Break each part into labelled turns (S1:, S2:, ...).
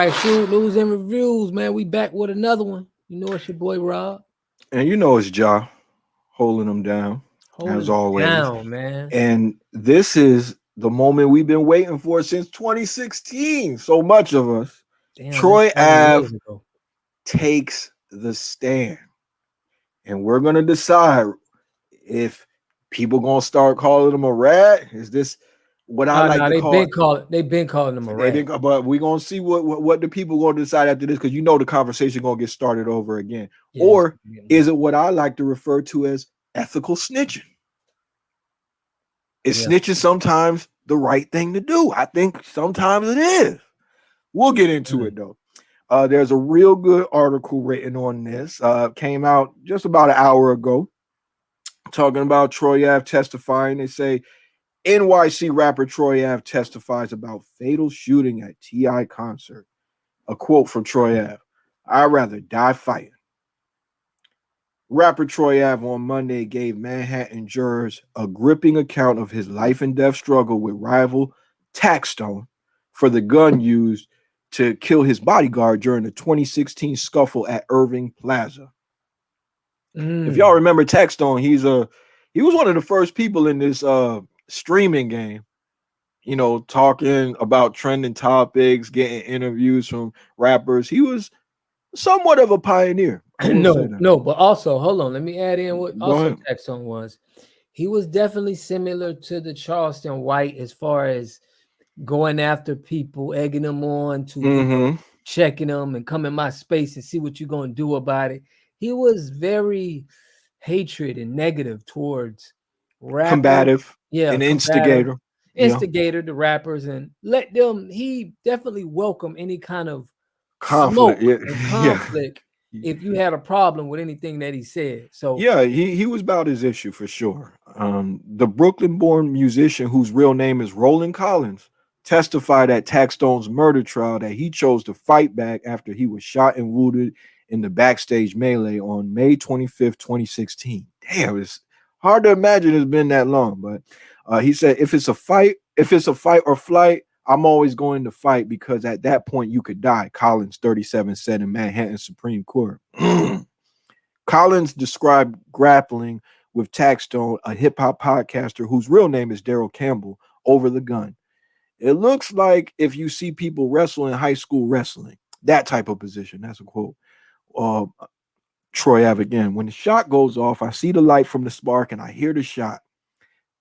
S1: right, shoot, news and reviews, man. We back with another one. You know it's your boy Rob.
S2: And you know it's Ja holding them down, as
S1: Holding it
S2: always.
S1: down, man.
S2: And this is the moment we've been waiting for since 2016. So much of us.
S1: Damn, that's
S2: Troy
S1: 7
S2: Ave
S1: years ago.
S2: takes the stand. And we're gonna decide if people gonna start calling him a rat. Is this what I
S1: Oh
S2: like
S1: no,
S2: to call?
S1: they've been calling him a
S2: They
S1: rat.
S2: been, but we're gonna see what the people gonna decide after this, because you know the conversation gonna get started over again.
S1: Yeah,
S2: Or is it what I like to refer to as ethical snitching? Is
S1: yeah.
S2: snitching sometimes the right thing to do? I think sometimes it is. We'll get into
S1: Mm.
S2: it though. There's a real good article written on this. Came out just about an hour ago, talking about Troy Ave testifying. They say NYC rapper Troy Ave testifies about fatal shooting at T.I. concert. A quote from Troy Ave: "I'd rather die fighting." Rapper Troy Ave on Monday gave Manhattan jurors a gripping account of his life and death struggle with rival Taxstone for the gun used to kill his bodyguard during the 2016 scuffle at Irving Plaza. If y'all
S1: Mm.
S2: remember Taxstone, he was one of the first people in this streaming game, you know, talking about trending topics, getting interviews from rappers. He was somewhat of a pioneer. I will say
S1: No,
S2: that.
S1: no, but also hold on. Let me add in what
S2: Go
S1: also
S2: ahead.
S1: Texon was. He was definitely similar to the Charleston White as far as going after people, egging them on to,
S2: Mm-hmm.
S1: checking them and come in my space and see what you're going to do about it. He was very hatred and negative towards rappers.
S2: Combative,
S1: Yeah,
S2: an
S1: combative,
S2: instigator. Yeah.
S1: instigator to rappers and let them, he definitely welcomed any kind of
S2: Conflict.
S1: smoke
S2: Yeah.
S1: and
S2: Yeah.
S1: conflict if you had a problem with anything that he said. So,
S2: Yeah, he was about his issue for sure. The Brooklyn-born musician, whose real name is Roland Collins, testified at Taxstone's murder trial that he chose to fight back after he was shot and wounded in the backstage melee on May 25th, 2016. Damn, it's hard to imagine it's been that long. But he said, if it's a fight or flight, I'm always going to fight because at that point you could die, Collins, 37, said in Manhattan Supreme Court. Collins described grappling with Taxstone, a hip hop podcaster whose real name is Daryl Campbell, over the gun. It looks like if you see people wrestle in high school wrestling, that type of position. That's a quote. Uh, Troy Ave again. When the shot goes off, I see the light from the spark and I hear the shot.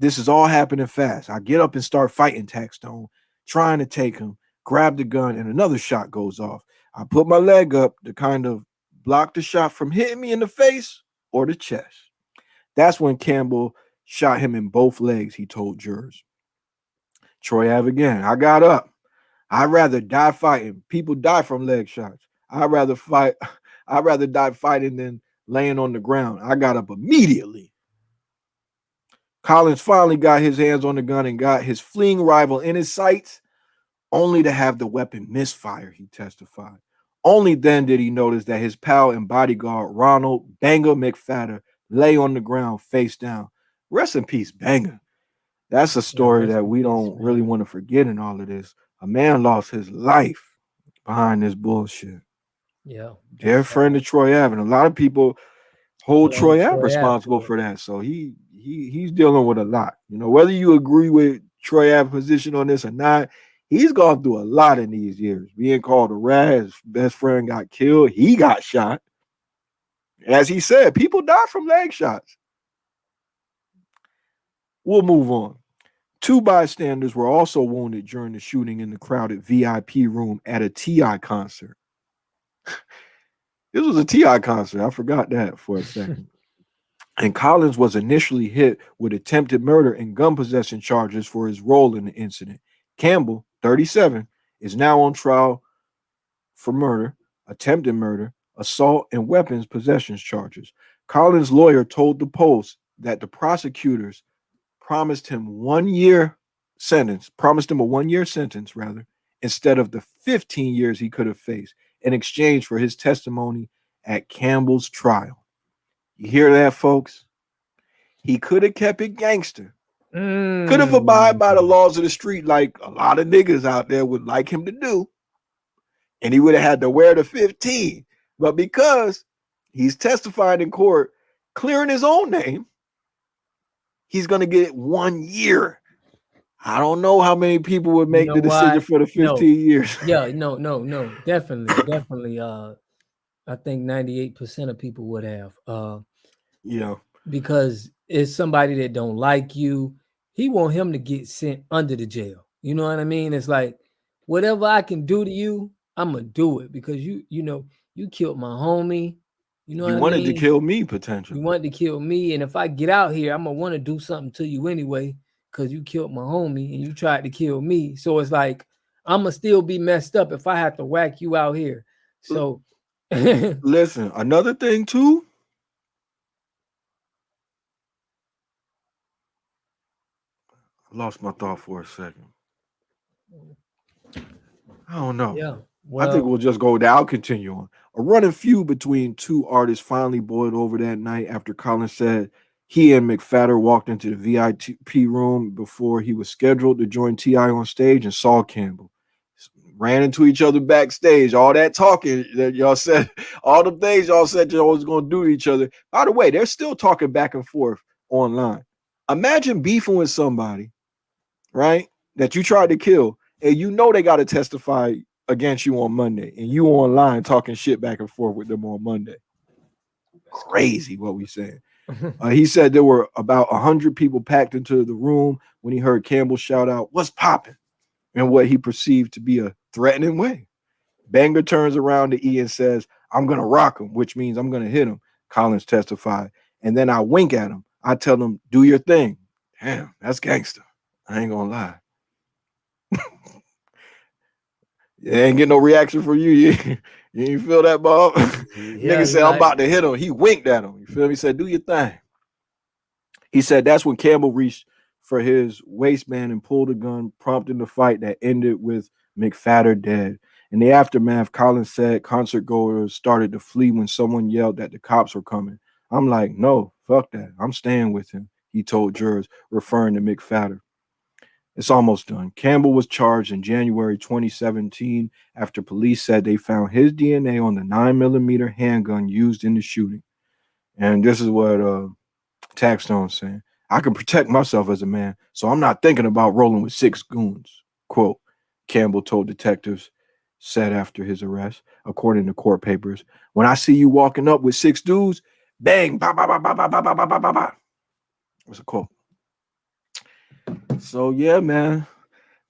S2: This is all happening fast. I get up and start fighting Taxstone, trying to take him, grab the gun, and another shot goes off. I put my leg up to kind of block the shot from hitting me in the face or the chest. That's when Campbell shot him in both legs, he told jurors. Troy Ave again. I got up. I'd rather die fighting. People die from leg shots. I'd rather fight. I'd rather die fighting than laying on the ground. I got up immediately. Collins finally got his hands on the gun and got his fleeing rival in his sights, only to have the weapon misfire, he testified. Only then did he notice that his pal and bodyguard, Ronald Banger McFadder, lay on the ground face down. Rest in peace, Banger. That's a
S1: yeah,
S2: story
S1: rest
S2: that
S1: in
S2: we
S1: peace,
S2: don't really
S1: man.
S2: want to forget in all of this. A man lost his life behind this bullshit.
S1: Yeah, that's
S2: Dear friend of Troy Ave. And a lot of people hold
S1: blame
S2: Troy Ave
S1: Troy Ave
S2: responsible
S1: for it.
S2: for that. So he's dealing with a lot. You know, whether you agree with Troy Ave's position on this or not, he's gone through a lot in these years. Being called a rat, his best friend got killed, he got shot. As he said, people die from leg shots. We'll move on. Two bystanders were also wounded during the shooting in the crowded VIP room at a T.I. concert. This was a T.I. concert. I forgot that for a second. And Collins was initially hit with attempted murder and gun possession charges for his role in the incident. Campbell, 37, is now on trial for murder, attempted murder, assault, and weapons possession charges. Collins' lawyer told the Post that the prosecutors promised him a 1 year sentence rather, instead of the 15 years he could have faced in exchange for his testimony at Campbell's trial. You hear that, folks? He could have kept it gangster. Could have abided by the
S1: Mm.
S2: laws of the street like a lot of niggas out there would like him to do. and he would have had to wear the 15. But because he's testifying in court, clearing his own name, he's going to get 1 year. I don't know how many people would
S1: You
S2: make
S1: know
S2: the decision
S1: why?
S2: for the
S1: No.
S2: 15 years.
S1: Yeah, no. Definitely. I think 98% of people would have.
S2: Yeah.
S1: Because it's somebody that don't like you. He want him to get sent under the jail. You know what I mean? It's like whatever I can do to you, I'm gonna do it because you killed my homie. You know
S2: You
S1: what I
S2: wanted to
S1: mean?
S2: kill me
S1: You
S2: potentially.
S1: wanted to kill me, and if I get out here, I'm gonna want to do something to you anyway because you killed my homie and you tried to kill me. So it's like I'm gonna still be messed up if I have to whack you out here. So
S2: Listen, another thing too. I lost my thought for a second. I don't know.
S1: yeah,
S2: I think
S1: well,
S2: we'll just go down. I'll continue on. A running feud between two artists finally boiled over that night after Collins said he and McFadder walked into the VIP room before he was scheduled to join T.I. on stage and saw Campbell. Ran into each other backstage. All that talking that y'all said, all the things y'all said y'all was going to do to each other. By the way, they're still talking back and forth online. Imagine beefing with somebody, right, that you tried to kill, and you know they got to testify against you on Monday, and you online talking shit back and forth with them on Monday.
S1: that's
S2: Crazy what we saying. He said there were about 100 people packed into the room when he heard Campbell shout out, "What's popping?" in what he perceived to be a threatening way. Banger turns around to E and says, "I'm going to rock him," which means I'm going to hit him, Collins testified. And then I wink at him. I tell him, "Do your thing." Damn, that's gangster. I ain't going to lie. You ain't get no reaction from you. You ain't feel that, Bob?
S1: yeah,
S2: Nigga
S1: he
S2: said, "I'm
S1: like
S2: about to hit him." He winked at him. You feel me? He said, "Do your thing." He said that's when Campbell reached for his waistband and pulled a gun, prompting the fight that ended with McFadder dead. In the aftermath, Collins said concert goers started to flee when someone yelled that the cops were coming. I'm like, no, fuck that. I'm staying with him, he told jurors, referring to McFadder. It's almost done. Campbell was charged in January 2017 after police said they found his DNA on the 9mm handgun used in the shooting. And this is what Taxstone saying, "I can protect myself as a man, so I'm not thinking about rolling with six goons." Quote, Campbell told detectives, said after his arrest, according to court papers. "When I see you walking up with six dudes, bang, ba ba ba ba ba ba ba ba ba ba ba." Was a quote. So yeah, man,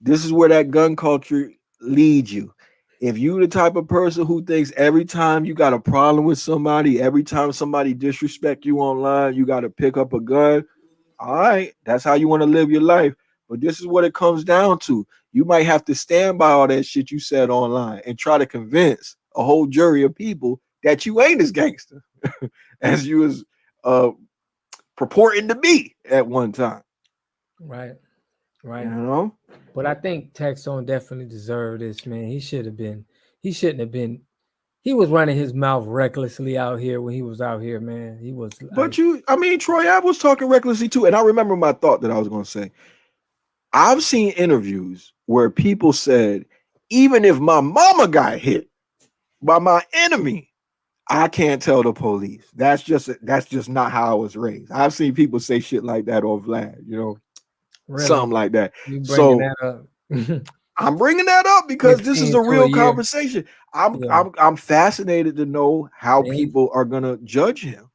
S2: this is where that gun culture leads you. If you the type of person who thinks every time you got a problem with somebody, every time somebody disrespect you online, you got to pick up a gun, all right, that's how you want to live your life. But this is what it comes down to. You might have to stand by all that shit you said online and try to convince a whole jury of people that you ain't as gangster as you was uh, purporting to be at one time.
S1: right,
S2: You
S1: right.
S2: know?
S1: But I think Taxstone definitely deserved this, man. He should have been. He shouldn't have been. He was running his mouth recklessly out here when he was out here, man. He was
S2: But
S1: like,
S2: you, I mean, Troy, I was talking recklessly too. And I remember my thought that I was going to say. I've seen interviews where people said, even if my mama got hit by my enemy, I can't tell the police. That's just not how I was raised. I've seen people say shit like that on Vlad,
S1: really,
S2: something like that.
S1: you bringing
S2: So
S1: that up?
S2: I'm bringing that up because this is
S1: 15
S2: a
S1: to a
S2: real
S1: year.
S2: conversation. I'm
S1: Yeah,
S2: I'm I'm fascinated to know how
S1: they ain't,
S2: people are gonna judge him.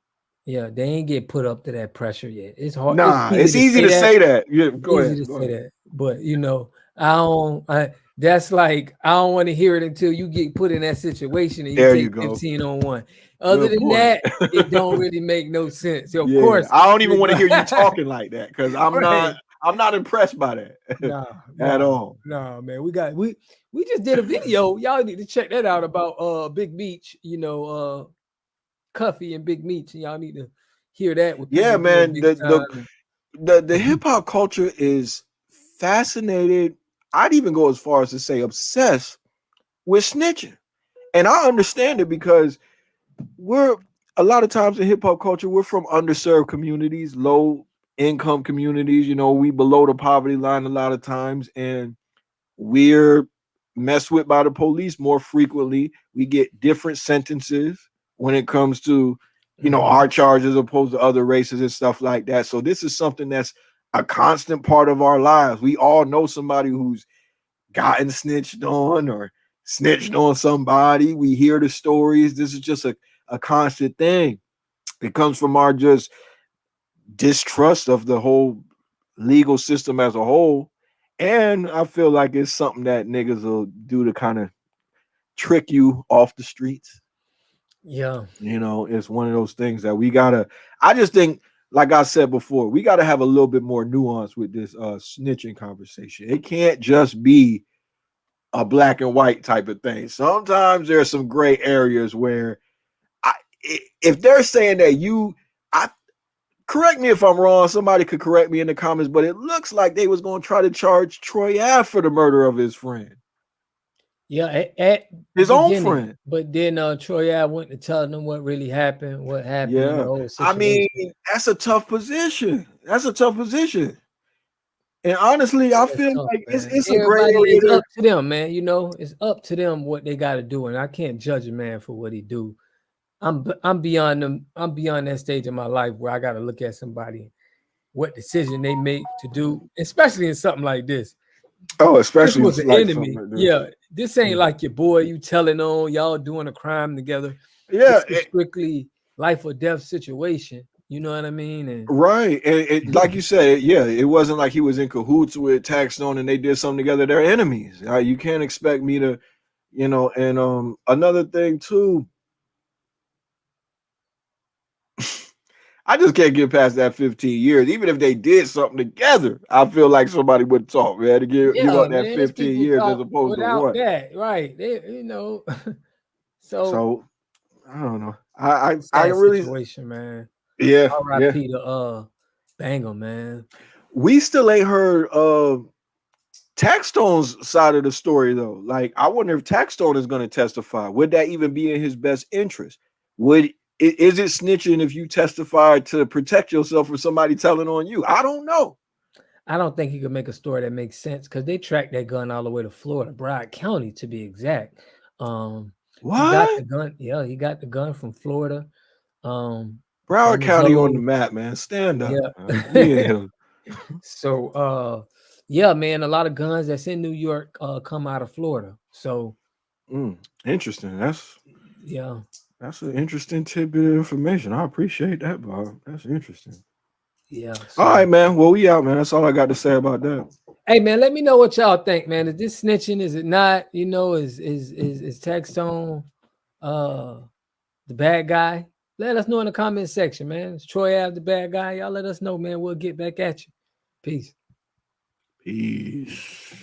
S1: yeah, they ain't get put up to that pressure yet. It's hard. It's
S2: Nah,
S1: easy
S2: it's
S1: to
S2: easy
S1: say
S2: to
S1: that.
S2: say that. Yeah, go
S1: Easy
S2: ahead.
S1: to
S2: Go
S1: say
S2: ahead.
S1: that, but I don't. That's like I don't want to hear it until you get put in that situation and you
S2: There you
S1: take
S2: go.
S1: 15-on-1. Other
S2: Good
S1: than
S2: point.
S1: that, it don't really make no sense. So of
S2: Yeah,
S1: course,
S2: I don't even
S1: you're
S2: want to hear you
S1: going
S2: talking like that because I'm not
S1: right.
S2: I'm not impressed by that
S1: Nah,
S2: at
S1: nah,
S2: all.
S1: nah, man. We just did a video. Y'all need to check that out about Big Meech. Cuffy and Big Meech, and y'all need to hear that what
S2: Yeah,
S1: people doing
S2: man.
S1: big time.
S2: The hip hop culture is fascinated. I'd even go as far as to say obsessed with snitching. And I understand it because we're a lot of times in hip hop culture, we're from underserved communities, low income communities. We below the poverty line a lot of times, and we're messed with by the police more frequently. We get different sentences when it comes to, our charges opposed to other races and stuff like that. So this is something that's a constant part of our lives. We all know somebody who's gotten snitched on or snitched on somebody. We hear the stories. This is just a constant thing. It comes from our just distrust of the whole legal system as a whole. And I feel like it's something that niggas will do to kind of trick you off the streets.
S1: Yeah.
S2: It's one of those things that we gotta. I just think, like I said before, we gotta have a little bit more nuance with this snitching conversation. It can't just be a black and white type of thing. Sometimes there's some gray areas where, if they're saying that I correct me if I'm wrong. Somebody could correct me in the comments, but it looks like they was going to try to charge Troy Ave for the murder of his friend.
S1: Yeah, at
S2: his own friend.
S1: But then Troy Ave went to tell them what really happened, what happened in the
S2: Yeah,
S1: whole
S2: I
S1: situation.
S2: mean, that's a tough position. And honestly, I feel
S1: Tough,
S2: like
S1: man.
S2: it's a gray
S1: Everybody
S2: area
S1: is
S2: there.
S1: up to them, man. It's up to them what they got to do, and I can't judge a man for what he do. I'm beyond them. I'm beyond that stage in my life where I got to look at somebody, what decision they make to do, especially in something like this.
S2: Oh,
S1: This
S2: especially
S1: was an
S2: like something
S1: enemy.
S2: like this.
S1: Yeah, this ain't like your boy you telling on, y'all doing a crime together.
S2: Yeah,
S1: This is strictly life or death situation. You know what I mean? And
S2: right. And like you said, yeah, it wasn't like he was in cahoots with Taxstone and they did something together. They're enemies. You can't expect me to, and another thing too. I just can't get past that 15 years. Even if they did something together, I feel like somebody would talk, man, to give
S1: yeah,
S2: up that
S1: man, there's
S2: 15
S1: people
S2: years as
S1: talk
S2: opposed to
S1: without
S2: what.
S1: that, right? So
S2: So I don't know. I
S1: sad
S2: really,
S1: situation, man.
S2: yeah.
S1: R.I.P. to Banger, man.
S2: We still ain't heard Taxstone's side of the story though. Like, I wonder if Taxstone is going to testify. Would that even be in his best interest? Is it snitching if you testify to protect yourself from somebody telling on you? I don't know.
S1: I don't think he could make a story that makes sense because they tracked that gun all the way to Florida, Broward County to be exact. He got the
S2: What?
S1: gun. Yeah, he got the gun from Florida.
S2: Broward
S1: From his
S2: County on the
S1: little,
S2: map, man. Stand up.
S1: yeah.
S2: Yeah.
S1: So yeah, man, a lot of guns that's in New York come out of Florida. So
S2: Interesting.
S1: yeah.
S2: That's an interesting tidbit of information. I appreciate that, Bob. That's interesting.
S1: Yeah.
S2: All
S1: So
S2: right, man. Well, we out, man. That's all I got to say about that.
S1: hey man, let me know what y'all think, man. Is this snitching? Is it not? Is Taxstone the bad guy? Let us know in the comment section, man. Is Troy Ave the bad guy? Y'all let us know, man. We'll get back at you. Peace.
S2: Peace.